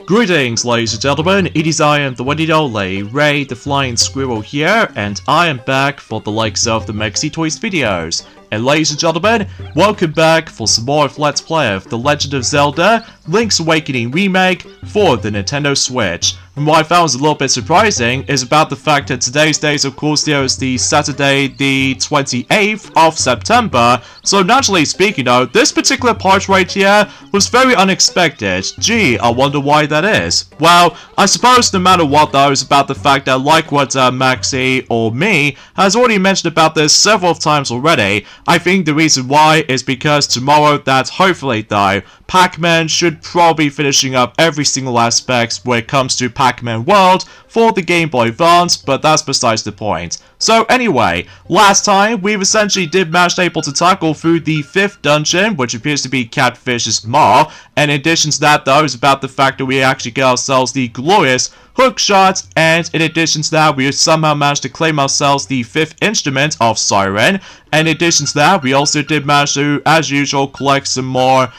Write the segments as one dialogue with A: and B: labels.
A: Greetings, ladies and gentlemen, it is I am the one and only Ray the Flying Squirrel here, and I am back for the likes of the Mexi Toys videos. And ladies and gentlemen, welcome back for some more of Let's Play of The Legend of Zelda Link's Awakening Remake for the Nintendo Switch. And what I found was a little bit surprising is about the fact that today's date, of course, there is the Saturday, the 28th of September. So naturally speaking though, this particular part right here was very unexpected. Gee, I wonder why that is. Well, I suppose no matter what though, it's about the fact that like what Maxi or me has already mentioned about this several times already, I think the reason why is because tomorrow that hopefully though, Pac-Man should probably be finishing up every single aspect when it comes to Pac-Man World for the Game Boy Advance, but that's besides the point. So anyway, last time we essentially did manage able to tackle through the 5th dungeon, which appears to be Catfish's Maw, and in addition to that though, is about the fact that we actually get ourselves the glorious hookshot, and in addition to that, we somehow managed to claim ourselves the 5th instrument of Siren, and in addition to that, we also did manage to, as usual, collect some more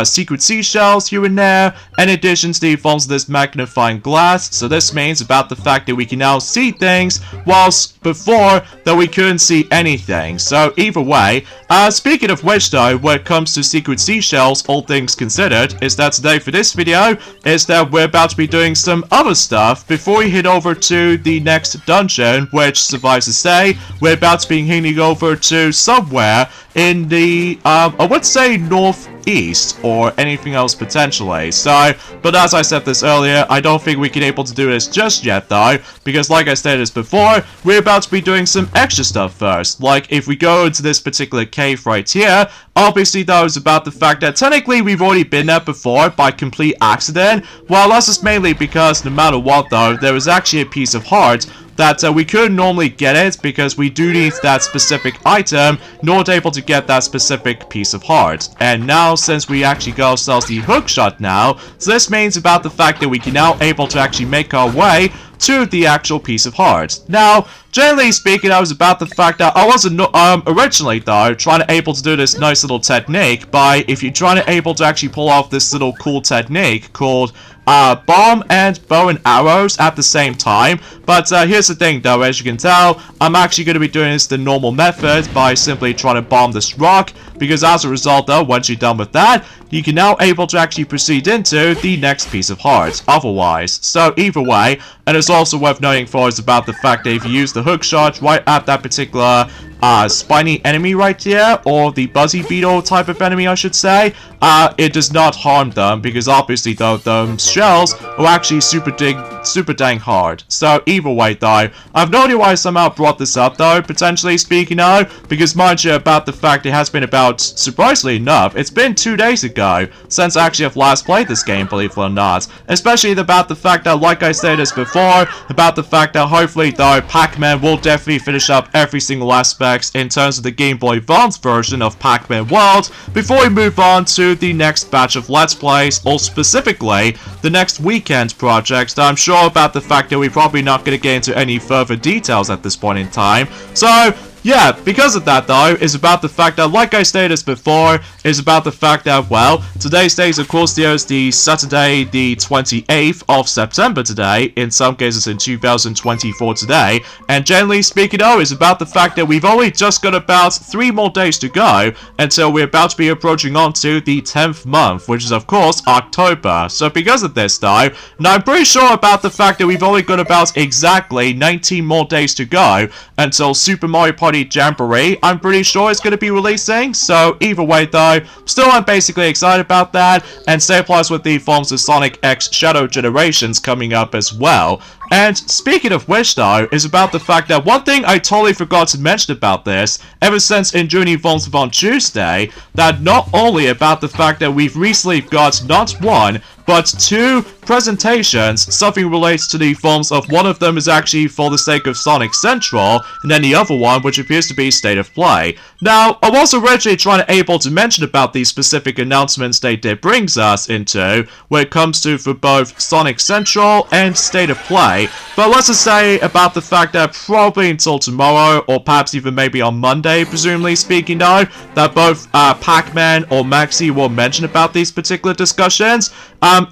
A: secret seashells here and there, in addition to the forms of this magnifying glass. So this means about the fact that we can now see things, whilst before that we couldn't see anything. So either way, speaking of which though, when it comes to secret seashells, all things considered, is that today for this video, is that we're about to be doing some other stuff before we head over to the next dungeon, which, suffice to say, we're about to be heading over to somewhere in the, I would say northeast, or anything else potentially. So, but as I said this earlier, I don't think we can able to do this just yet though, because like I stated this before, we're about to be doing some extra stuff first. Like, if we go into this particular cave right here, obviously though is about the fact that technically we've already been there before by complete accident. Well, that's just mainly because no matter what though, there was actually a piece of heart that we couldn't normally get it because we do need that specific item in order to able to get that specific piece of heart. And now since we actually got ourselves the hookshot now, so this means about the fact that we can now able to actually make our way to the actual piece of heart. Now, generally speaking, I was about the fact that I wasn't originally though trying to able to do this nice little technique by if you're trying to able to actually pull off this little cool technique called bomb and bow and arrows at the same time. But here's the thing though, as you can tell, I'm actually going to be doing this the normal method by simply trying to bomb this rock, because as a result though, once you're done with that, you can now able to actually proceed into the next piece of heart otherwise. So either way, and it's also worth noting for us about the fact that if you use the hookshot right at that particular spiny enemy right here, or the buzzy beetle type of enemy I should say, it does not harm them, because obviously though those shells are actually super dang hard. So either way though, I have no idea why I somehow brought this up though, potentially speaking of, because mind you about the fact it has been about, surprisingly enough, it's been 2 days ago since I actually have last played this game, believe it or not. Especially about the fact that, like I said this before, about the fact that hopefully though, Pac-Man will definitely finish up every single aspect in terms of the Game Boy Advance version of Pac-Man World before we move on to the next batch of Let's Plays, or specifically the next weekend projects that I'm sure about the fact that we're probably not going to get into any further details at this point in time. So yeah, because of that though, is about the fact that, like I stated this before, is about the fact that, well, today's date of course there is the Saturday the 28th of September today, in some cases in 2024 today, and generally speaking though, is about the fact that we've only just got about 3 more days to go until we're about to be approaching on to the 10th month, which is of course October. So because of this though, and I'm pretty sure about the fact that we've only got about exactly 19 more days to go until Super Mario Party Jamboree, I'm pretty sure it's going to be releasing. So either way though, still I'm basically excited about that, and same applies with the forms of Sonic X Shadow Generations coming up as well. And speaking of which though, is about the fact that one thing I totally forgot to mention about this, ever since in Journey Forms on Tuesday, that not only about the fact that we've recently got not one, but 2 presentations, something relates to the forms of one of them is actually for the sake of Sonic Central, and then the other one which appears to be State of Play. Now, I was originally trying to able to mention about these specific announcements they did brings us into, when it comes to for both Sonic Central and State of Play, today, but let's just say about the fact that probably until tomorrow, or perhaps even maybe on Monday, presumably speaking though, that both Pac-Man or Maxi will mention about these particular discussions.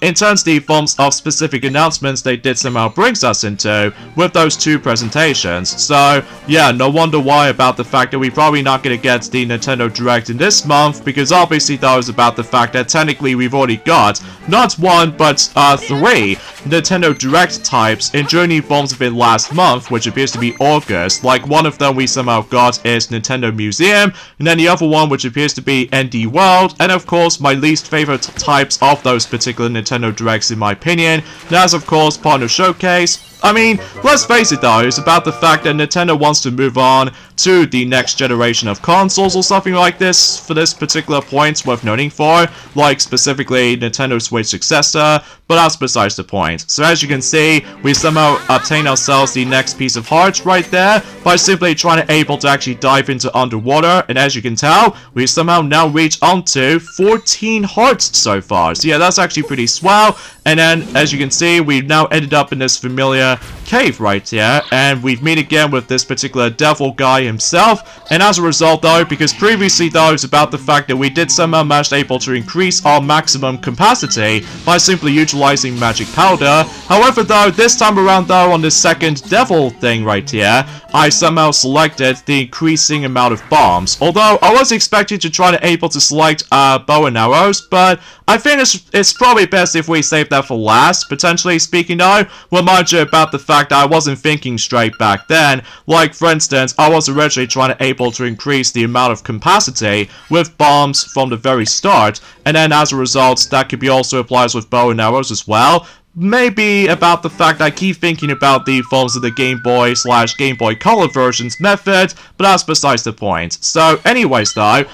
A: In terms of the forms of specific announcements they did somehow brings us into with those two presentations. So yeah, no wonder why about the fact that we're probably not going to get the Nintendo Direct in this month, because obviously that was about the fact that technically we've already got not one but 3 Nintendo Direct types in journey forms of it last month, which appears to be August. Like, one of them we somehow got is Nintendo Museum, and then the other one which appears to be ND World, and of course my least favorite types of those particular Nintendo Directs in my opinion, that's of course Partner Showcase. I mean, let's face it though, it's about the fact that Nintendo wants to move on to the next generation of consoles or something like this for this particular point worth noting for, like specifically Nintendo Switch successor, but that's besides the point. So as you can see, we somehow obtain ourselves the next piece of heart right there by simply trying to able to actually dive into underwater, and as you can tell, we somehow now reach onto 14 hearts so far. So yeah, that's actually pretty swell, and then as you can see, we've now ended up in this familiar cave right here, and we've met again with this particular devil guy himself. And as a result though, because previously though it's about the fact that we did somehow manage able to increase our maximum capacity by simply utilizing magic powder. However though, this time around though, on this second devil thing right here, I somehow selected the increasing amount of bombs. Although I was expecting to try to able to select bow and arrows, but I think it's probably best if we save that for last, potentially speaking though. Well, mind you about the fact that I wasn't thinking straight back then. Like for instance, I was originally trying to able to increase the amount of capacity with bombs from the very start, and then as a result that could be also applied with bow and arrows as well. Maybe about the fact I keep thinking about the forms of the Game Boy / Game Boy Color versions method, but that's besides the point. So anyways though,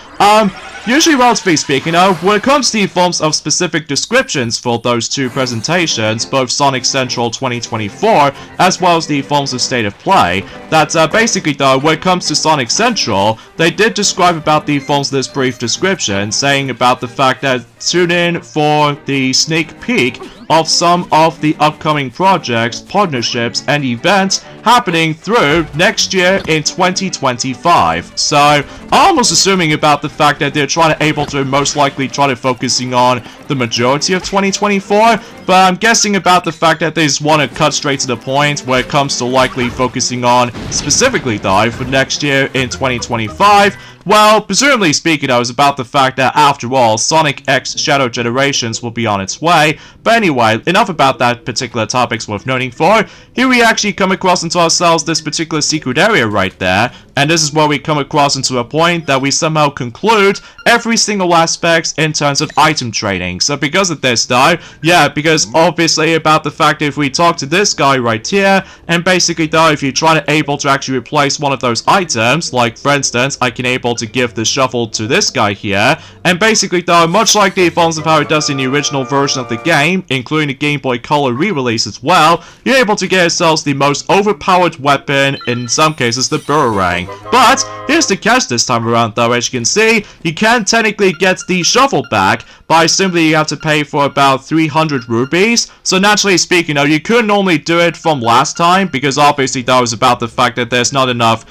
A: usually relatively speaking though, when it comes to the forms of specific descriptions for those two presentations, both Sonic Central 2024 as well as the forms of State of Play, that basically though, when it comes to Sonic Central, they did describe about the forms of this brief description, saying about the fact that tune in for the sneak peek of some of the upcoming projects, partnerships, and events happening through next year in 2025. So, I'm almost assuming about the fact that they're trying to able to most likely try to focusing on the majority of 2024, but I'm guessing about the fact that they just want to cut straight to the point when it comes to likely focusing on specifically though for next year in 2025. Well, presumably speaking, I was about the fact that, after all, Sonic X Shadow Generations will be on its way. But anyway, enough about that particular topics worth noting for. Here we actually come across into ourselves this particular secret area right there, and this is where we come across into a point that we somehow conclude every single aspect in terms of item trading. So because of this though, yeah, because obviously about the fact that if we talk to this guy right here, and basically though, if you try to able to actually replace one of those items, like for instance, I can able to give the shovel to this guy here, and basically though, much like the forms of how it does in the original version of the game, including the Game Boy Color re-release as well, you're able to get yourselves the most overpowered weapon, in some cases the boomerang. But here's the catch this time around though, as you can see, you can technically get the shovel back by simply you have to pay for about 300 rupees. So naturally speaking though, you couldn't normally do it from last time, because obviously that was about the fact that there's not enough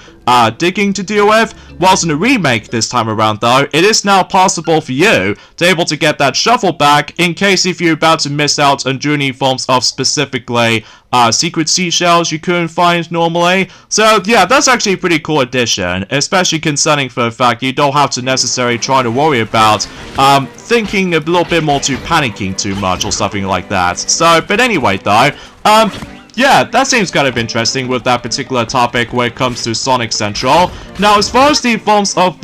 A: digging to deal with. Whilst in the remake this time around though, it is now possible for you to able to get that shovel back in case if you're about to miss out on journey forms of specifically secret seashells you couldn't find normally. So yeah, that's actually a pretty cool addition, especially concerning for the fact you don't have to necessarily try to worry about thinking a little bit more too panicking too much or something like that. So, but anyway though, yeah, that seems kind of interesting with that particular topic when it comes to Sonic Central. Now, as far as the forms of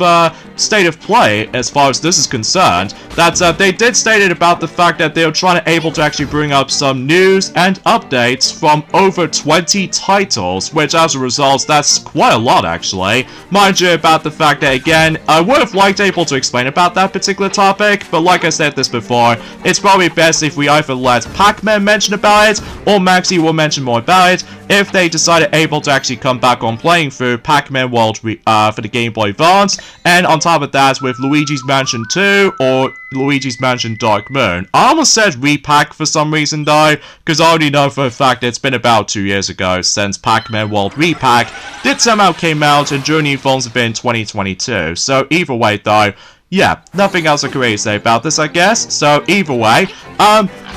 A: State of Play, as far as this is concerned, that they did state it about the fact that they were trying to able to actually bring up some news and updates from over 20 titles, which as a result, that's quite a lot actually. Mind you about the fact that, again, I would have liked able to explain about that particular topic, but like I said this before, it's probably best if we either let Pac-Man mention about it, or Maxi will mention mention more about it if they decided able to actually come back on playing through Pac-Man World for the Game Boy Advance, and on top of that with Luigi's Mansion 2 or Luigi's Mansion Dark Moon. I almost said repack for some reason though, because I already know for a fact it's been about 2 years ago since Pac-Man World Repack did somehow came out and during the phones have been 2022. So either way though, yeah, nothing else I can really say about this, I guess. So either way,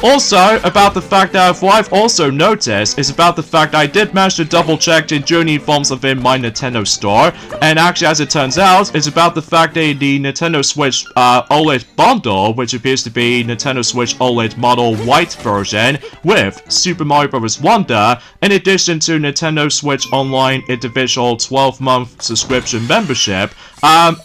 A: also, about the fact that what I've also noticed is about the fact that I did manage to double check the journey forms within my Nintendo store, and actually as it turns out, it's about the fact that the Nintendo Switch OLED bundle, which appears to be Nintendo Switch OLED model white version with Super Mario Bros. Wonder, in addition to Nintendo Switch Online individual 12-month subscription membership.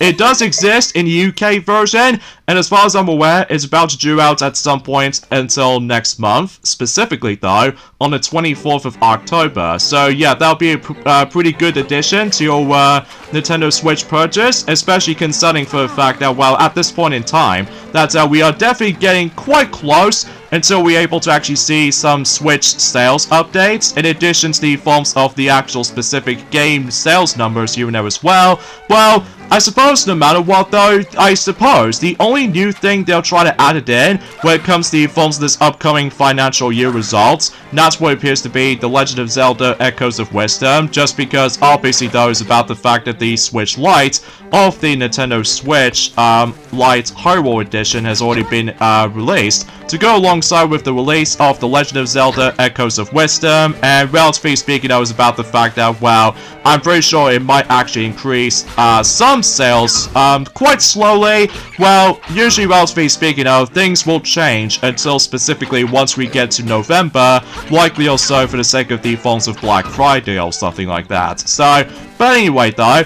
A: It does exist in the UK version, and as far as I'm aware, it's about to due out at some point until next month, specifically though, on the 24th of October. So yeah, that'll be a pretty good addition to your Nintendo Switch purchase, especially considering for the fact that, well, at this point in time, that we are definitely getting quite close until we're able to actually see some Switch sales updates, in addition to the forms of the actual specific game sales numbers here and there as well. Well, I suppose no matter what though, I suppose the only new thing they'll try to add it in when it comes to the forms of this upcoming financial year results, and that's what appears to be The Legend of Zelda Echoes of Wisdom, just because obviously though is about the fact that the Switch Lite of the Nintendo Switch Lite Hyrule Edition has already been released to go alongside with the release of The Legend of Zelda Echoes of Wisdom, and relatively speaking that was about the fact that, well, I'm pretty sure it might actually increase some sales quite slowly. Well, usually relatively speaking things will change until specifically once we get to November, likely also for the sake of the forms of Black Friday or something like that. So, but anyway though,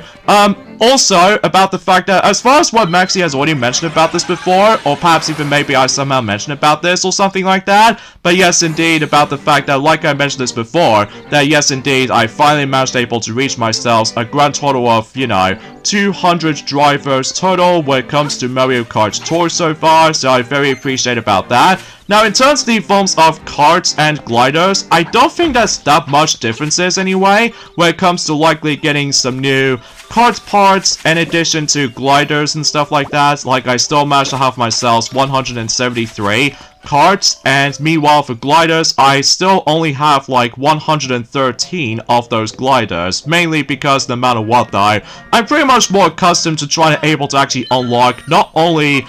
A: also, about the fact that, as far as what Maxi has already mentioned about this before, or perhaps even maybe I somehow mentioned about this or something like that, but yes indeed, about the fact that, like I mentioned this before, that yes indeed, I finally managed able to reach myself a grand total of, 200 drivers total when it comes to Mario Kart Tour so far, so I very appreciate about that. Now, in terms of the forms of karts and gliders, I don't think there's that much differences anyway, when it comes to likely getting some new kart parts in addition to gliders and stuff like that. Like, I still managed to have myself 173 karts, and meanwhile for gliders, I still only have like 113 of those gliders, mainly because no matter what though, I'm pretty much more accustomed to trying to able to actually unlock not only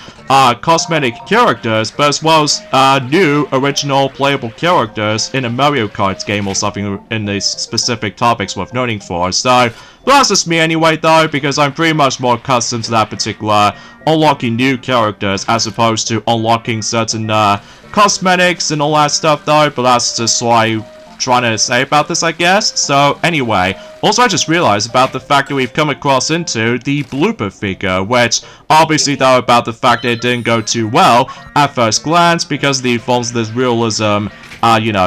A: cosmetic characters, but as well as new original playable characters in a Mario Kart game or something in these specific topics worth noting for. So, that's just me anyway though, because I'm pretty much more accustomed to that particular unlocking new characters as opposed to unlocking certain cosmetics and all that stuff though, but that's just what I'm trying to say about this, I guess. So anyway, also I just realized about the fact that we've come across into the blooper figure, which obviously though about the fact that it didn't go too well at first glance because of the forms of this realism,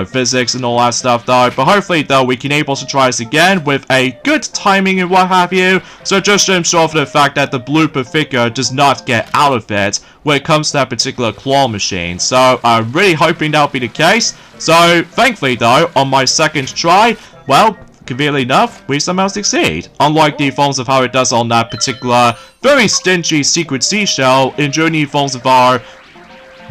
A: physics and all that stuff though, but hopefully though we can able to try this again with a good timing and what have you, so just to ensure for the fact that the blooper figure does not get out of it when it comes to that particular claw machine. So I'm really hoping that'll be the case. So thankfully though, on my second try, well, conveniently enough, we somehow succeed. Unlike the forms of how it does on that particular very stingy secret seashell in Journey forms of our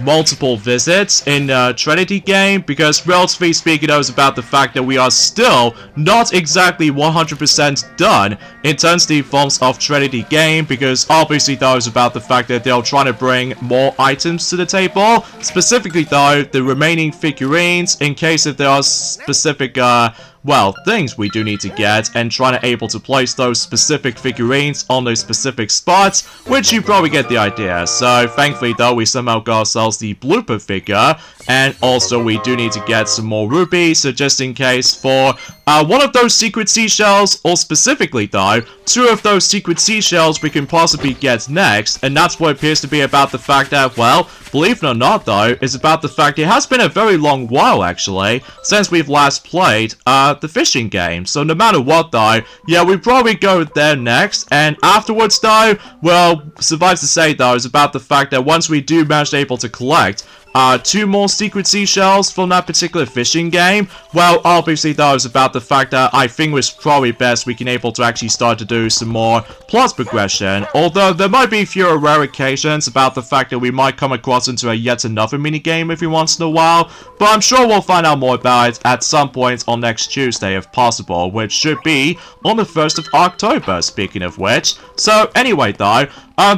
A: multiple visits in Trinity game, because relatively speaking it was about the fact that we are still not exactly 100% done in terms of the forms of Trinity game, because obviously though it's about the fact that they're trying to bring more items to the table, specifically though the remaining figurines in case if there are specific things we do need to get, and trying to able to place those specific figurines on those specific spots, which you probably get the idea. So thankfully though we somehow got ourselves the blooper figure, and also we do need to get some more rubies, so just in case for one of those secret seashells, or specifically though, two of those secret seashells we can possibly get next, and that's what appears to be about the fact that, well, believe it or not though, is about the fact it has been a very long while actually, since we've last played the fishing game. So no matter what though, yeah, we probably go there next, and afterwards though, well, suffice to say though, is about the fact that once we do manage to able to collect 2 more secret seashells from that particular fishing game. Well, obviously that was about the fact that I think it's probably best we can able to actually start to do some more plot progression, although there might be fewer rare occasions about the fact that we might come across into yet another minigame every once in a while, but I'm sure we'll find out more about it at some point on next Tuesday if possible, which should be on the 1st of October, speaking of which. So anyway though,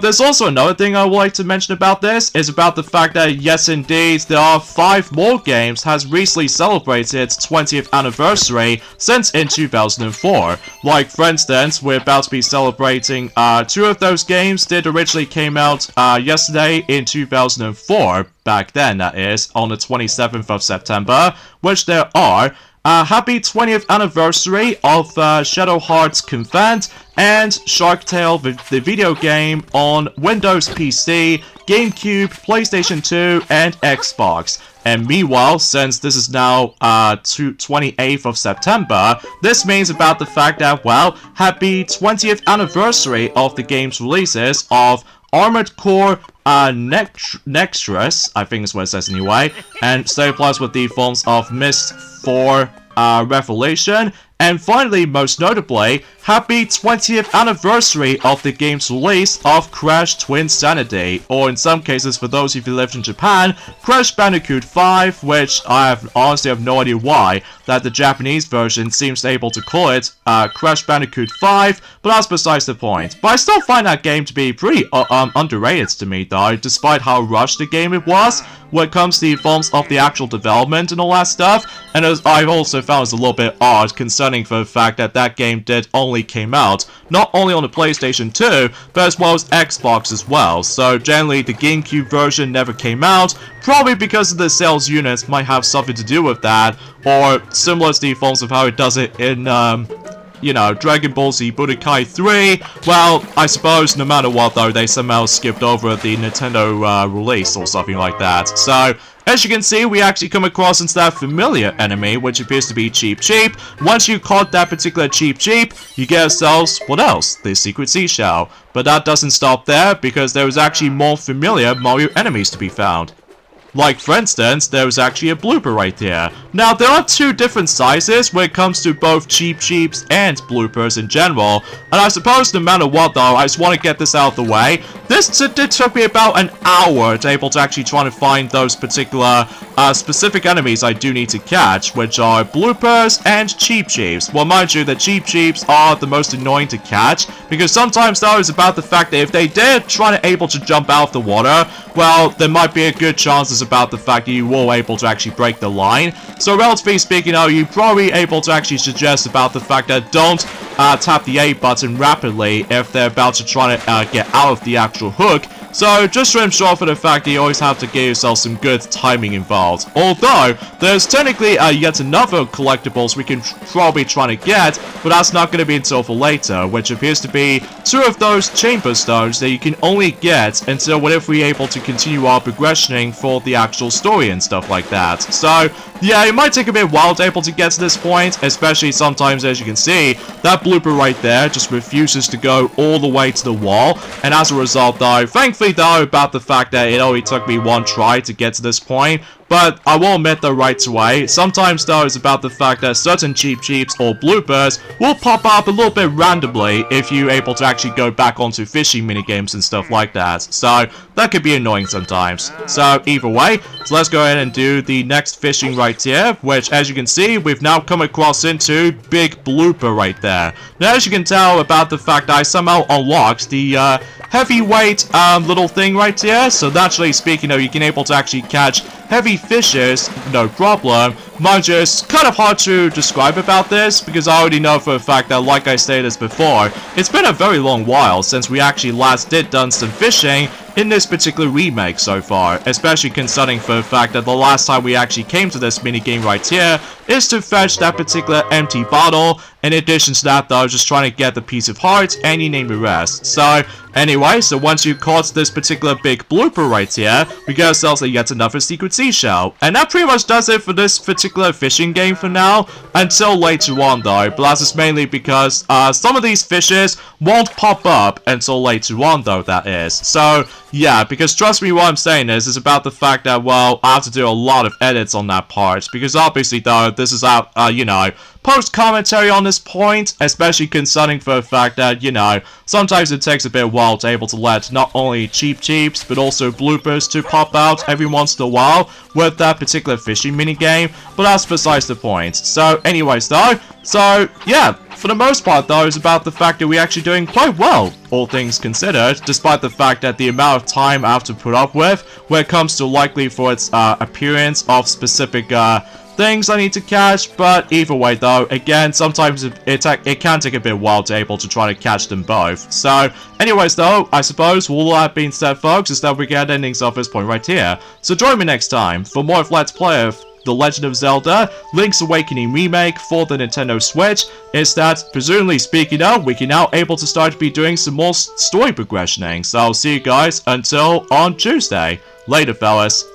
A: there's also another thing I would like to mention about this, is about the fact that yes indeed, there are 5 more games has recently celebrated its 20th anniversary since in 2004. Like for instance, we're about to be celebrating 2 of those games did originally came out yesterday in 2004, back then that is, on the 27th of September, which there are happy 20th anniversary of Shadow Hearts Convent and Shark Tale the video game on Windows PC, GameCube, PlayStation 2, and Xbox. And meanwhile, since this is now 28th of September, this means about the fact that, well, happy 20th anniversary of the game's releases of Armored Core Nexus, I think is what it says anyway, and Stay Plus with the forms of Myst 4 Revelation, and finally, most notably, happy 20th anniversary of the game's release of Crash Twinsanity, or in some cases, for those of you who lived in Japan, Crash Bandicoot 5, which I honestly have no idea why that the Japanese version seems able to call it Crash Bandicoot 5, but that's besides the point. But I still find that game to be pretty underrated to me though, despite how rushed the game it was when it comes to the forms of the actual development and all that stuff, and as I've also found it's a little bit odd concerning for the fact that that game did only came out not only on the PlayStation 2, but as well as Xbox as well, so generally the GameCube version never came out, probably because of the sales units might have something to do with that, or similar to the forms of how it does it in, you know, Dragon Ball Z Budokai 3, well, I suppose no matter what though, they somehow skipped over the Nintendo release or something like that. So, as you can see, we actually come across into that familiar enemy, which appears to be Cheep Cheep. Once you caught that particular Cheep Cheep, you get yourselves, what else? The secret seashell. But that doesn't stop there, because there is actually more familiar Mario enemies to be found. Like, for instance, there was actually a blooper right there. Now, there are 2 different sizes when it comes to both Cheep Cheeps and bloopers in general, and I suppose no matter what though, I just want to get this out of the way. This did took me about an hour to able to actually try to find those particular specific enemies I do need to catch, which are bloopers and Cheep Cheeps. Well, mind you, the Cheep Cheeps are the most annoying to catch, because sometimes though it's about the fact that if they did try to able to jump out of the water, well, there might be a good chance about the fact that you were able to actually break the line. So relatively speaking, you're probably able to actually suggest about the fact that don't tap the A button rapidly if they're about to try to get out of the actual hook. So just to ensure for the fact that you always have to give yourself some good timing involved. Although, there's technically yet another collectibles we can probably try to get, but that's not going to be until for later, which appears to be 2 of those chamber stones that you can only get until whenever we're able to continue our progressioning for the actual story and stuff like that. So, yeah, it might take a bit while to able to get to this point, especially sometimes, as you can see, that blooper right there just refuses to go all the way to the wall, and as a result though, thankfully though, about the fact that it only took me 1 try to get to this point, but I will admit though right away, sometimes though it's about the fact that certain Cheep Cheeps or bloopers will pop up a little bit randomly if you're able to actually go back onto fishing minigames and stuff like that, so that could be annoying sometimes. So either way, so let's go ahead and do the next fishing right here, which as you can see, we've now come across into Big Blooper right there. Now as you can tell about the fact that I somehow unlocked the heavyweight little thing right here, so naturally speaking though, you can able to actually catch heavy fishes, no problem. Mind you, it's kind of hard to describe about this, because I already know for a fact that, like I stated this before, it's been a very long while since we actually last done some fishing in this particular remake so far, especially considering for the fact that the last time we actually came to this minigame right here is to fetch that particular empty bottle In addition to that though, just trying to get the piece of heart, and you name the rest. So anyway, so once you caught this particular big blooper right here, we get ourselves yet another secret seashell. And that pretty much does it for this particular fishing game for now, until later on though, but that's just mainly because some of these fishes won't pop up until later on though, that is. So yeah, because trust me, what I'm saying is about the fact that, well, I have to do a lot of edits on that part, because obviously though, this is out, you know, post-commentary on this point, especially concerning for the fact that, you know, sometimes it takes a bit of while to able to let not only cheeps, but also bloopers to pop out every once in a while with that particular fishing minigame, but that's besides the point. So anyways though, so yeah, for the most part though, it's about the fact that we're actually doing quite well, all things considered, despite the fact that the amount of time I have to put up with when it comes to likely for its appearance of specific things I need to catch. But either way though, again, sometimes it can take a bit of while to able to try to catch them both. So anyways though, I suppose all that being said folks, is that we get endings off this point right here. So join me next time for more of Let's Play of The Legend of Zelda Link's Awakening Remake for the Nintendo Switch. Is that, presumably speaking of, we can now able to start to be doing some more story progressioning. So I'll see you guys until on Tuesday. Later fellas.